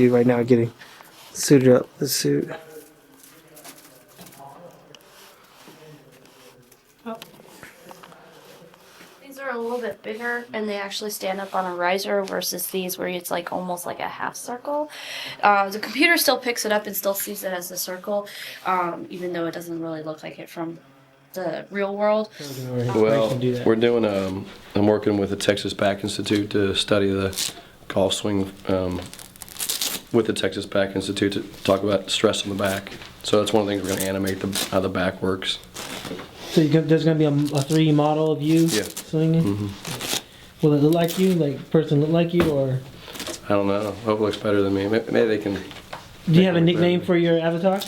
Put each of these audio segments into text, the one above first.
You right now getting suited up, the suit. These are a little bit bigger and they actually stand up on a riser versus these where it's like almost like a half circle. The computer still picks it up and still sees it as a circle, even though it doesn't really look like it from the real world. Well, we're doing I'm working with the Texas Back Institute to study the golf swing with the Texas Back Institute to talk about stress on the back. So that's one of the things we're going to animate how the back works. So there's going to be a 3D model of you swinging? Mm-hmm. Will it look like you? Like, person look like you, or? I don't know. Hope it looks better than me. Maybe they can. Do you have a nickname for your avatar?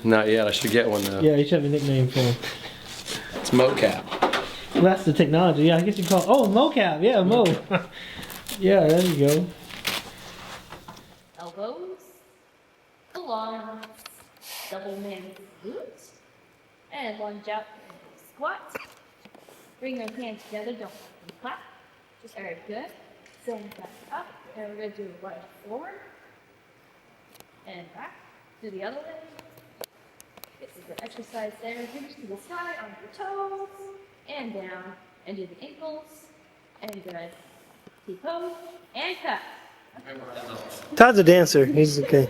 Not yet. I should get one though. Yeah, you should have a nickname for him. It's mocap. Well, that's the technology. Yeah, I guess you call it. Oh, mocap. Yeah, Mo. Yeah, there you go. Elbows, alarms, double man glutes, and lunge out, squat. Bring your hands together, don't clap. Just very good. Stand back up, and we're going to do a lunge forward and back to the other leg. This is the exercise there. Reach to the side on your toes and down, and do the ankles. And good. T-pose and cut. Todd's a dancer. He's okay.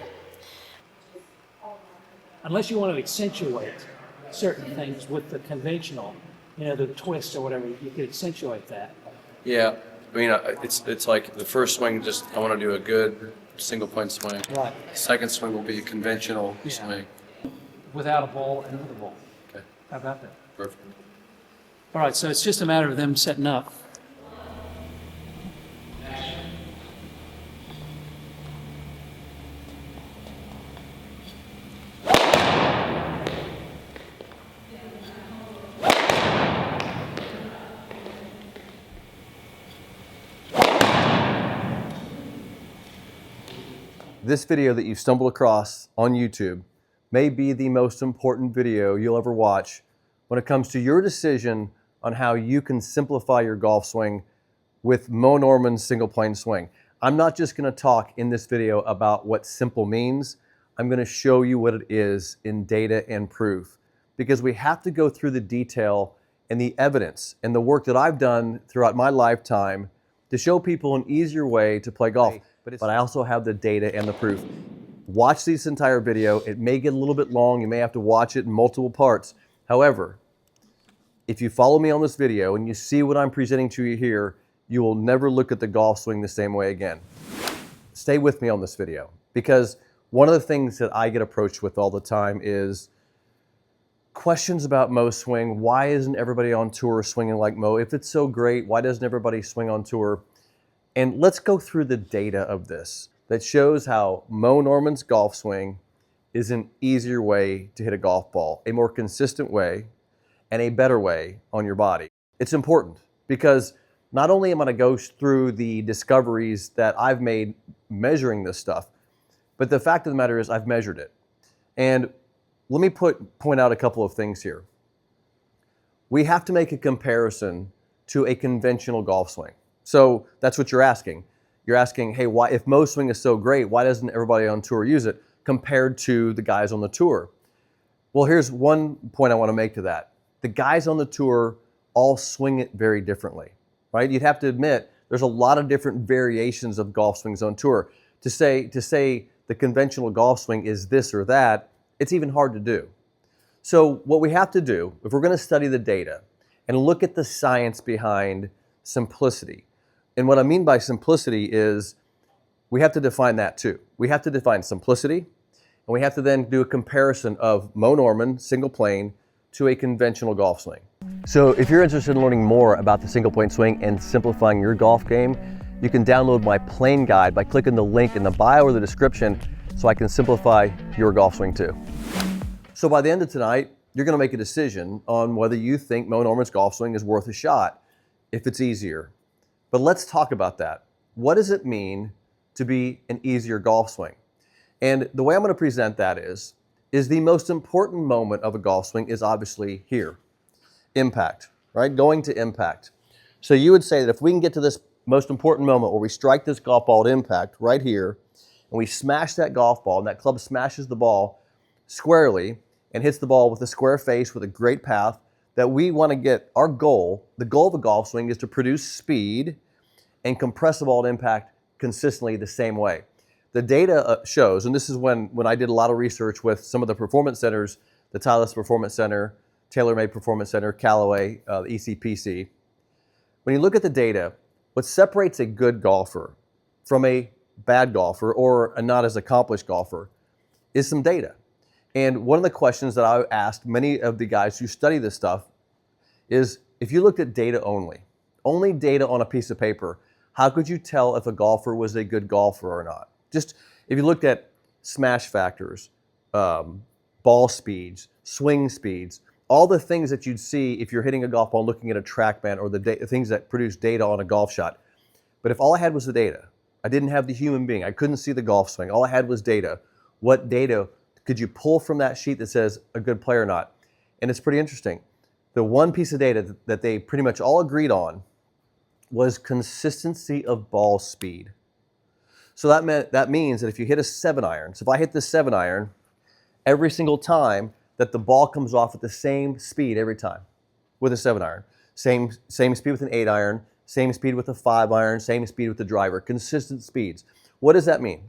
Unless you want to accentuate certain things with the conventional, the twist or whatever, you could accentuate that. Yeah. I mean, it's like the first swing. I want to do a good single point swing. Right. Second swing will be a conventional swing. Without a ball and with a ball. Okay. How about that? Perfect. All right, so it's just a matter of them setting up. This video that you stumble across on YouTube may be the most important video you'll ever watch when it comes to your decision on how you can simplify your golf swing with Moe Norman's single plane swing. I'm not just going to talk in this video about what simple means. I'm going to show you what it is in data and proof, because we have to go through the detail and the evidence and the work that I've done throughout my lifetime to show people an easier way to play golf. But I also have the data and the proof. Watch this entire video. It may get a little bit long. You may have to watch it in multiple parts. However, if you follow me on this video and you see what I'm presenting to you here, you will never look at the golf swing the same way again. Stay with me on this video, because one of the things that I get approached with all the time is questions about Moe's swing. Why isn't everybody on tour swinging like Moe? If it's so great, why doesn't everybody swing on tour? And let's go through the data of this that shows how Moe Norman's golf swing is an easier way to hit a golf ball, a more consistent way, and a better way on your body. It's important because not only am I going to go through the discoveries that I've made measuring this stuff, but the fact of the matter is I've measured it. And let me point out a couple of things here. We have to make a comparison to a conventional golf swing. So that's what you're asking. You're asking, hey, why, if Moe's swing is so great, why doesn't everybody on tour use it compared to the guys on the tour? Well, here's one point I want to make to that. The guys on the tour all swing it very differently, right? You'd have to admit there's a lot of different variations of golf swings on tour. To say the conventional golf swing is this or that, it's even hard to do. So what we have to do, if we're going to study the data and look at the science behind simplicity, and what I mean by simplicity is we have to define that too. We have to define simplicity, and we have to then do a comparison of Moe Norman single plane to a conventional golf swing. So if you're interested in learning more about the single plane swing and simplifying your golf game, you can download my plane guide by clicking the link in the bio or the description so I can simplify your golf swing too. So by the end of tonight, you're going to make a decision on whether you think Moe Norman's golf swing is worth a shot if it's easier. But let's talk about that. What does it mean to be an easier golf swing? And the way I'm going to present that is the most important moment of a golf swing is obviously here. Impact, right? Going to impact. So you would say that if we can get to this most important moment where we strike this golf ball at impact right here, and we smash that golf ball, and that club smashes the ball squarely and hits the ball with a square face with a great path, that we want to get our goal, the goal of a golf swing is to produce speed and compress the ball at impact consistently the same way. The data shows, and this is when I did a lot of research with some of the performance centers, the Titleist Performance Center, TaylorMade Performance Center, Callaway, ECPC. When you look at the data, what separates a good golfer from a bad golfer or a not as accomplished golfer is some data. And one of the questions that I asked many of the guys who study this stuff is, if you looked at data only data on a piece of paper, how could you tell if a golfer was a good golfer or not? Just if you looked at smash factors, ball speeds, swing speeds, all the things that you'd see if you're hitting a golf ball and looking at a TrackMan or the things that produce data on a golf shot. But if all I had was the data, I didn't have the human being, I couldn't see the golf swing, all I had was data, what data could you pull from that sheet that says a good player or not? And it's pretty interesting. The one piece of data that they pretty much all agreed on was consistency of ball speed. So that means that if you hit a 7-iron, so if I hit the 7-iron, every single time that the ball comes off at the same speed every time with a 7-iron, same speed with an 8-iron, same speed with a 5-iron, same speed with the driver, consistent speeds. What does that mean?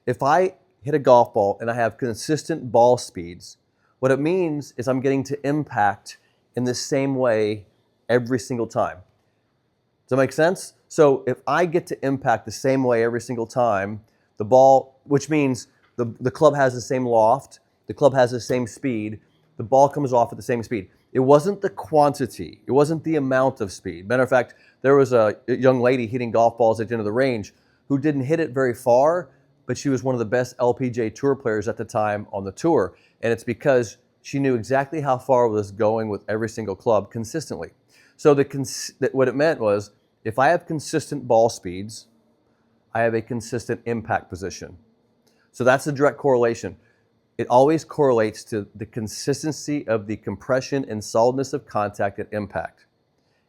If I hit a golf ball and I have consistent ball speeds, what it means is I'm getting to impact in the same way every single time. Does that make sense? So if I get to impact the same way every single time, the ball, which means the club has the same loft, the club has the same speed, the ball comes off at the same speed. It wasn't the quantity, it wasn't the amount of speed. Matter of fact, there was a young lady hitting golf balls at the end of the range who didn't hit it very far, but she was one of the best LPGA Tour players at the time on the tour. And it's because she knew exactly how far it was going with every single club consistently. So what it meant was, if I have consistent ball speeds, I have a consistent impact position. So that's the direct correlation. It always correlates to the consistency of the compression and solidness of contact at impact.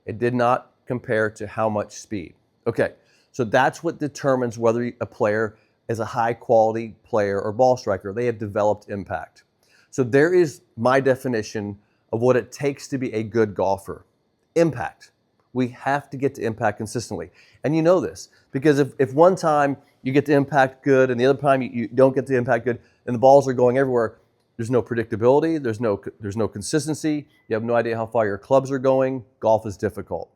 It did not compare to how much speed. Okay, so that's what determines whether a player is a high quality player or ball striker. They have developed impact. So there is my definition of what it takes to be a good golfer. Impact. We have to get to impact consistently. And you know this, because if one time you get to impact good and the other time you don't get to impact good and the balls are going everywhere, there's no predictability, there's no consistency, you have no idea how far your clubs are going, golf is difficult.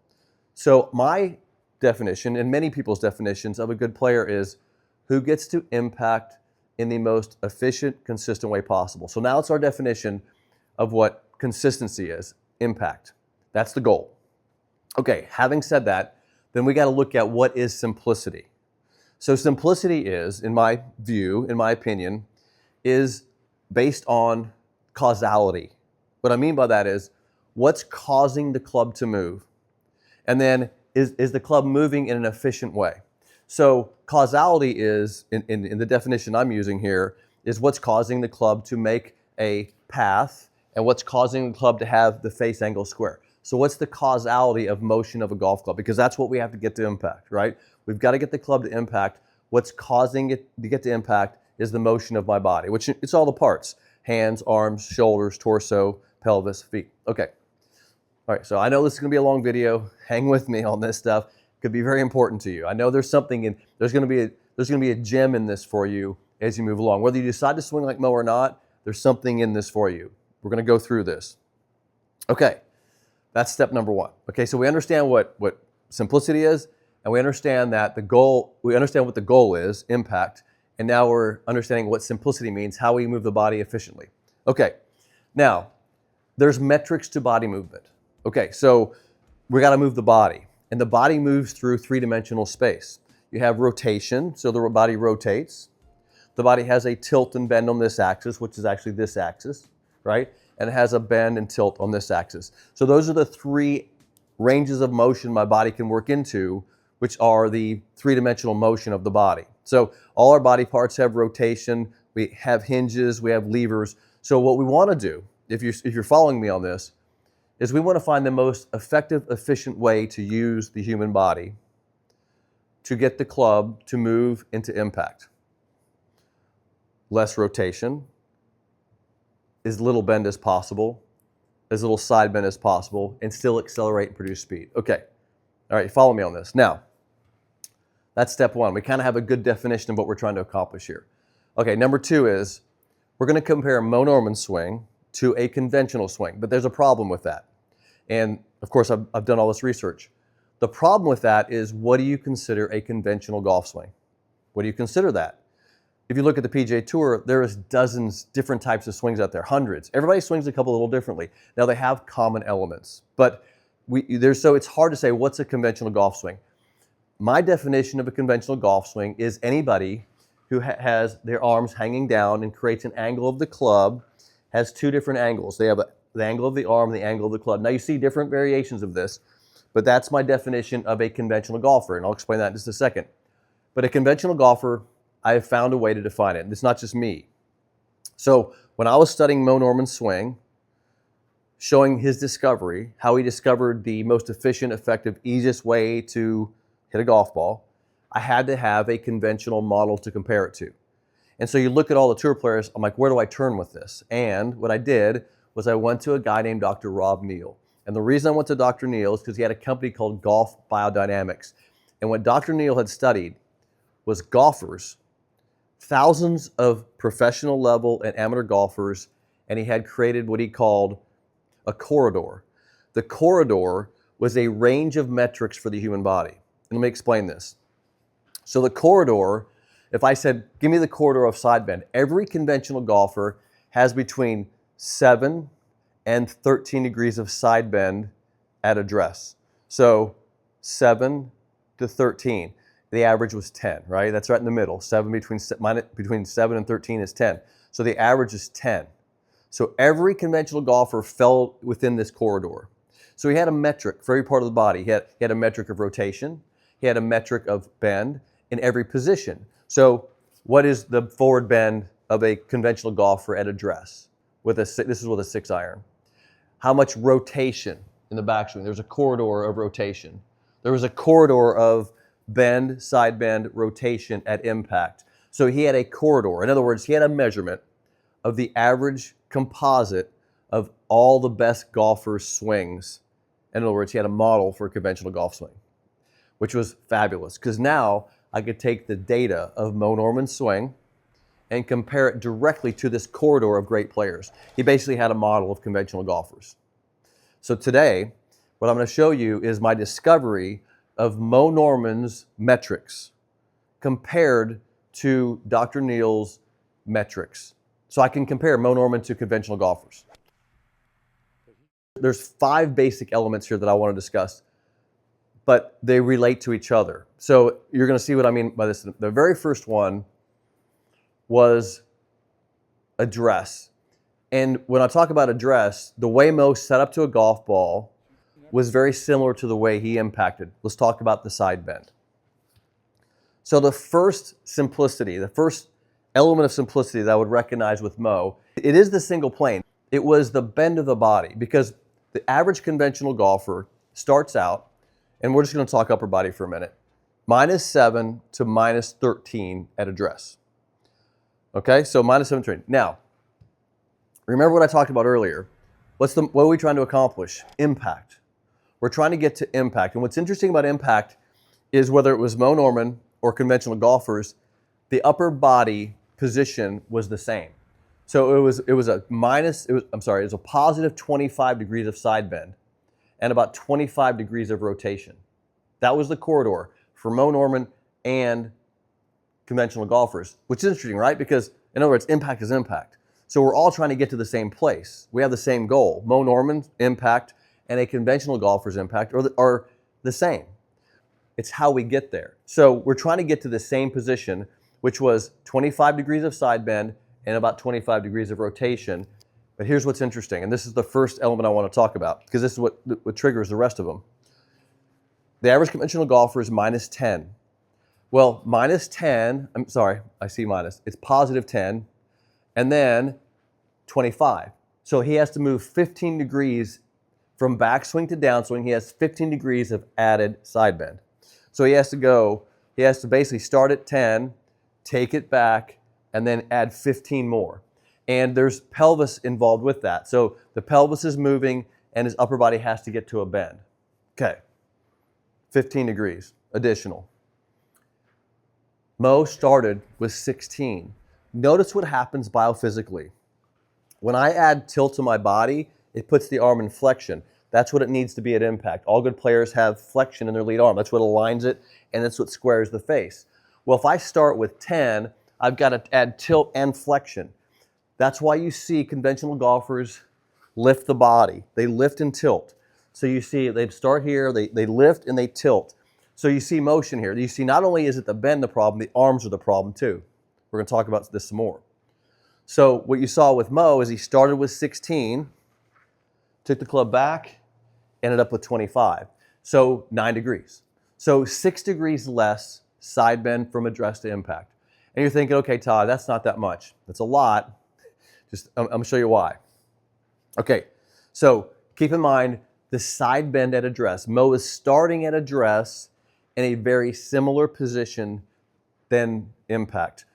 So my definition, and many people's definitions of a good player, is who gets to impact in the most efficient, consistent way possible. So now it's our definition of what consistency is, impact. That's the goal. Okay, having said that, then we got to look at what is simplicity. So simplicity is, in my view, in my opinion, is based on causality. What I mean by that is, what's causing the club to move? And then, is the club moving in an efficient way? So causality is, in the definition I'm using here, is what's causing the club to make a path and what's causing the club to have the face angle square. So what's the causality of motion of a golf club? Because that's what we have to get to impact, right? We've got to get the club to impact. What's causing it to get to impact is the motion of my body, which it's all the parts: hands, arms, shoulders, torso, pelvis, feet. Okay. All right, so I know this is going to be a long video. Hang with me on this stuff. It could be very important to you. I know there's something in, there's going to be a gem in this for you as you move along. Whether you decide to swing like Moe or not, there's something in this for you. We're going to go through this. Okay. That's step number one. Okay, so we understand what simplicity is, and we understand that we understand what the goal is, impact, and now we're understanding what simplicity means, how we move the body efficiently. Okay, now, there's metrics to body movement. Okay, so we gotta move the body, and the body moves through three-dimensional space. You have rotation, so the body rotates. The body has a tilt and bend on this axis, which is actually this axis, right? And it has a bend and tilt on this axis. So those are the three ranges of motion my body can work into, which are the three-dimensional motion of the body. So all our body parts have rotation, we have hinges, we have levers. So what we want to do, if you're following me on this, is we want to find the most effective, efficient way to use the human body to get the club to move into impact. less rotation, as little bend as possible, as little side bend as possible, and still accelerate and produce speed. Okay, all right, follow me on this. Now, that's step one. We kind of have a good definition of what we're trying to accomplish here. Okay, number two is we're going to compare Moe Norman's swing to a conventional swing, but there's a problem with that. And of course, I've done all this research. The problem with that is, what do you consider a conventional golf swing? What do you consider that? If you look at the PGA Tour, there is dozens different types of swings out there, hundreds. Everybody swings a couple a little differently. Now they have common elements, but so it's hard to say what's a conventional golf swing. My definition of a conventional golf swing is anybody who has their arms hanging down and creates an angle of the club, has two different angles. They have the angle of the arm, the angle of the club. Now you see different variations of this, but that's my definition of a conventional golfer, and I'll explain that in just a second. But a conventional golfer, I have found a way to define it. It's not just me. So when I was studying Moe Norman's swing, showing his discovery, how he discovered the most efficient, effective, easiest way to hit a golf ball, I had to have a conventional model to compare it to. And so you look at all the tour players, I'm like, where do I turn with this? And what I did was I went to a guy named Dr. Rob Neal. And the reason I went to Dr. Neal is because he had a company called Golf Biodynamics. And what Dr. Neal had studied was golfers, thousands of professional level and amateur golfers, and he had created what he called a corridor. The corridor was a range of metrics for the human body. And let me explain this. So the corridor, if I said, give me the corridor of side bend, every conventional golfer has between 7 and 13 degrees of side bend at address. So 7 to 13. The average was 10, right? That's right in the middle. Between 7 and 13 is 10. So the average is 10. So every conventional golfer fell within this corridor. So he had a metric for every part of the body. He had a metric of rotation. He had a metric of bend in every position. So what is the forward bend of a conventional golfer at address? This is with a 6 iron. How much rotation in the backswing? There's a corridor of rotation. There was a corridor of bend, side bend, rotation at impact. So he had a corridor. In other words, he had a measurement of the average composite of all the best golfers' swings. In other words, he had a model for a conventional golf swing, which was fabulous because now I could take the data of Moe Norman's swing and compare it directly to this corridor of great players. He basically had a model of conventional golfers. So today, what I'm going to show you is my discovery of Moe Norman's metrics compared to Dr. Neal's metrics. So I can compare Moe Norman to conventional golfers. There's 5 basic elements here that I want to discuss, but they relate to each other. So you're going to see what I mean by this. The very first one was address. And when I talk about address, the way Moe set up to a golf ball was very similar to the way he impacted. Let's talk about the side bend. So the first simplicity, the first element of simplicity that I would recognize with Moe, it is the single plane. It was the bend of the body, because the average conventional golfer starts out, and we're just going to talk upper body for a minute, -7 to -13 at address. Okay, so -7 to 13. Now, remember what I talked about earlier. What are we trying to accomplish? Impact. We're trying to get to impact. And what's interesting about impact is whether it was Moe Norman or conventional golfers, the upper body position was the same. So it was a positive 25 degrees of side bend and about 25 degrees of rotation. That was the corridor for Moe Norman and conventional golfers, which is interesting, right? Because in other words, impact is impact. So we're all trying to get to the same place. We have the same goal. Moe Norman's impact and a conventional golfer's impact are the same. It's how we get there. So we're trying to get to the same position, which was 25 degrees of side bend and about 25 degrees of rotation. But here's what's interesting, and this is the first element I want to talk about, because this is what triggers the rest of them. The average conventional golfer is -10. Well, -10, I'm sorry, I see minus. It's +10 and then 25. So he has to move 15 degrees from backswing to downswing. He has 15 degrees of added side bend. So he has to basically start at 10, take it back, and then add 15 more. And there's pelvis involved with that. So the pelvis is moving and his upper body has to get to a bend. Okay, 15 degrees additional. Moe started with 16. Notice what happens biophysically. When I add tilt to my body, it puts the arm in flexion. That's what it needs to be at impact. All good players have flexion in their lead arm. That's what aligns it, and that's what squares the face. Well, if I start with 10, I've got to add tilt and flexion. That's why you see conventional golfers lift the body. They lift and tilt. So you see they start here, they lift and they tilt. So you see motion here. You see not only is it the bend the problem, the arms are the problem too. We're going to talk about this some more. So what you saw with Moe is he started with 16, took the club back, ended up with 25. So 9 degrees. So 6 degrees less side bend from address to impact. And you're thinking, okay, Todd, that's not that much. That's a lot. I'm going to show you why. Okay, so keep in mind the side bend at address. Moe is starting at address in a very similar position than impact.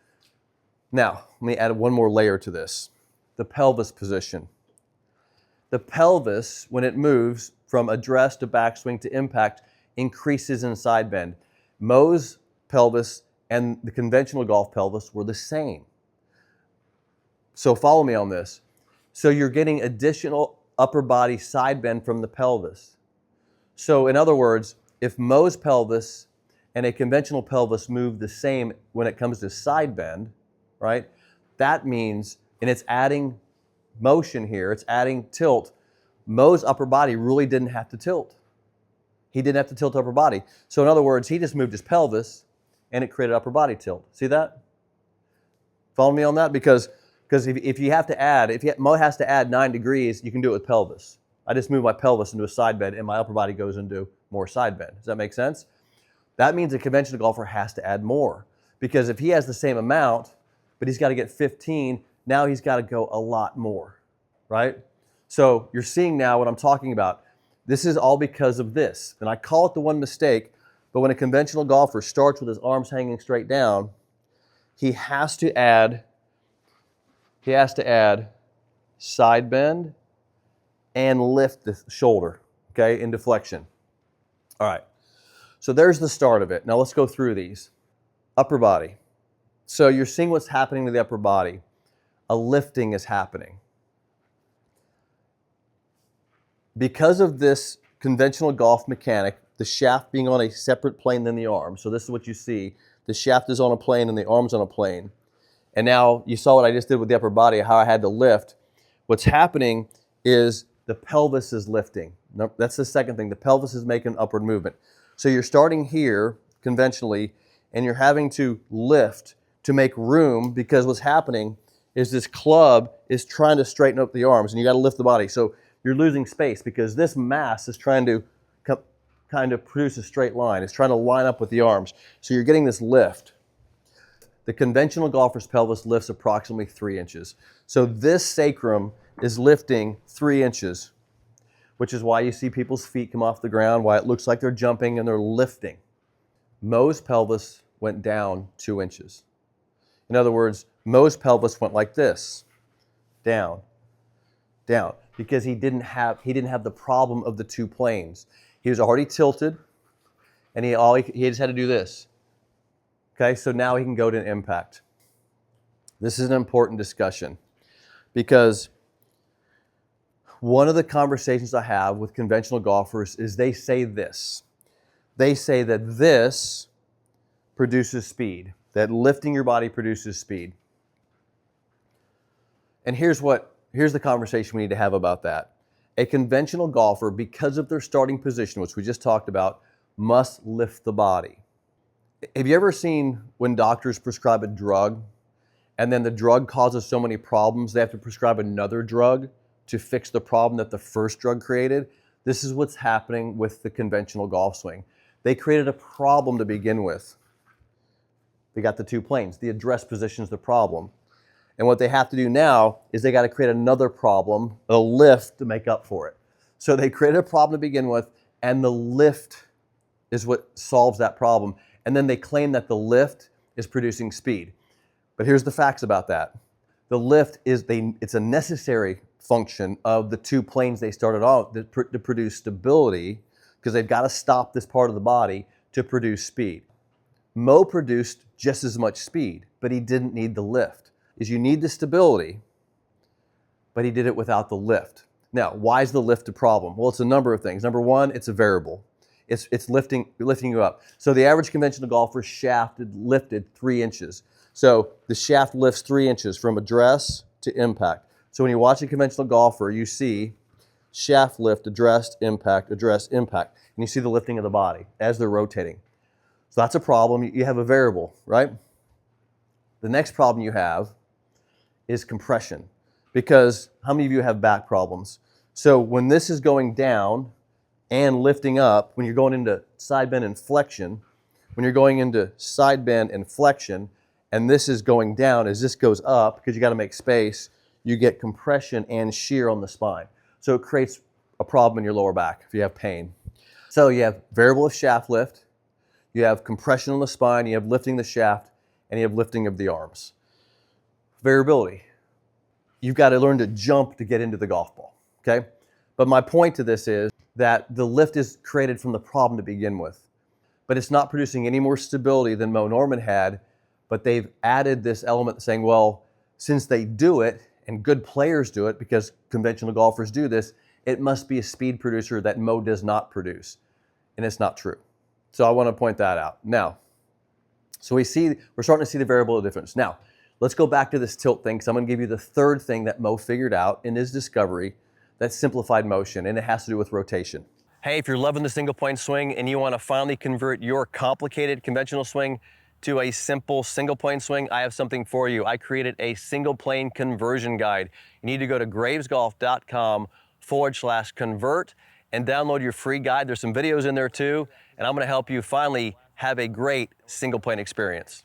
Now, let me add one more layer to this. The pelvis position. The pelvis, when it moves from address to backswing to impact, increases in side bend. Moe's pelvis and the conventional golf pelvis were the same. So follow me on this. So you're getting additional upper body side bend from the pelvis. So in other words, if Moe's pelvis and a conventional pelvis move the same when it comes to side bend, right? That means, and it's adding motion here, it's adding tilt. Moe's upper body really didn't have to tilt. He didn't have to tilt upper body. So in other words, he just moved his pelvis and it created upper body tilt. See that? Follow me on that? Because if you have to add, Moe has to add 9 degrees, you can do it with pelvis. I just move my pelvis into a side bend and my upper body goes into more side bend. Does that make sense? That means a conventional golfer has to add more. Because if he has the same amount, but he's got to get 15, now he's got to go a lot more, right? So you're seeing now what I'm talking about. This is all because of this. And I call it the one mistake, but when a conventional golfer starts with his arms hanging straight down, he has to add side bend and lift the shoulder, okay, into flexion. All right, so there's the start of it. Now let's go through these. Upper body. So you're seeing what's happening to the upper body. A lifting is happening. Because of this conventional golf mechanic, the shaft being on a separate plane than the arm, so this is what you see. The shaft is on a plane and the arm's on a plane. And now you saw what I just did with the upper body, how I had to lift. What's happening is the pelvis is lifting. That's the second thing. The pelvis is making an upward movement. So you're starting here conventionally, and you're having to lift to make room because what's happening is this club is trying to straighten up the arms, and you got to lift the body. So you're losing space because this mass is trying to kind of produce a straight line. It's trying to line up with the arms. So you're getting this lift. The conventional golfer's pelvis lifts approximately 3 inches. So this sacrum is lifting 3 inches, which is why you see people's feet come off the ground, why it looks like they're jumping and they're lifting. Moe's pelvis went down 2 inches. In other words, Moe's pelvis went like this, down, down, because he didn't have the problem of the two planes. He was already tilted, and he just had to do this. Okay, so now he can go to an impact. This is an important discussion because one of the conversations I have with conventional golfers is they say this. They say that this produces speed, that lifting your body produces speed. And here's the conversation we need to have about that. A conventional golfer, because of their starting position, which we just talked about, must lift the body. Have you ever seen when doctors prescribe a drug and then the drug causes so many problems they have to prescribe another drug to fix the problem that the first drug created? This is what's happening with the conventional golf swing. They created a problem to begin with. They got the two planes. The address position is the problem. And what they have to do now is they got to create another problem, a lift to make up for it. So they created a problem to begin with, and the lift is what solves that problem. And then they claim that the lift is producing speed. But here's the facts about that. The lift it's a necessary function of the two planes they started out to produce stability, because they've got to stop this part of the body to produce speed. Moe produced just as much speed, but he didn't need the lift. You need the stability, but he did it without the lift. Now, why is the lift a problem? Well, it's a number of things. Number one, it's a variable. It's lifting you up. So the average conventional golfer shaft lifted 3 inches. So the shaft lifts 3 inches from address to impact. So when you watch a conventional golfer, you see shaft lift, address, impact, and you see the lifting of the body as they're rotating. So that's a problem. You have a variable, right? The next problem you have is compression, because how many of you have back problems? So when this is going down and lifting up, when you're going into side bend and flexion, and this is going down, as this goes up, because you got to make space, you get compression and shear on the spine. So it creates a problem in your lower back if you have pain. So you have variable of shaft lift, you have compression on the spine, you have lifting the shaft, and you have lifting of the arms. Variability. You've got to learn to jump to get into the golf ball, okay? But my point to this is that the lift is created from the problem to begin with. But it's not producing any more stability than Moe Norman had, but they've added this element saying, well, since they do it, and good players do it, because conventional golfers do this, it must be a speed producer that Moe does not produce. And it's not true. So I want to point that out. Now, so we're starting to see the variable difference. Now, let's go back to this tilt thing, because I'm going to give you the third thing that Moe figured out in his discovery that simplified motion, and it has to do with rotation. Hey, if you're loving the single plane swing and you want to finally convert your complicated conventional swing to a simple single plane swing, I have something for you. I created a single plane conversion guide. You need to go to gravesgolf.com/convert and download your free guide. There's some videos in there too, and I'm going to help you finally have a great single plane experience.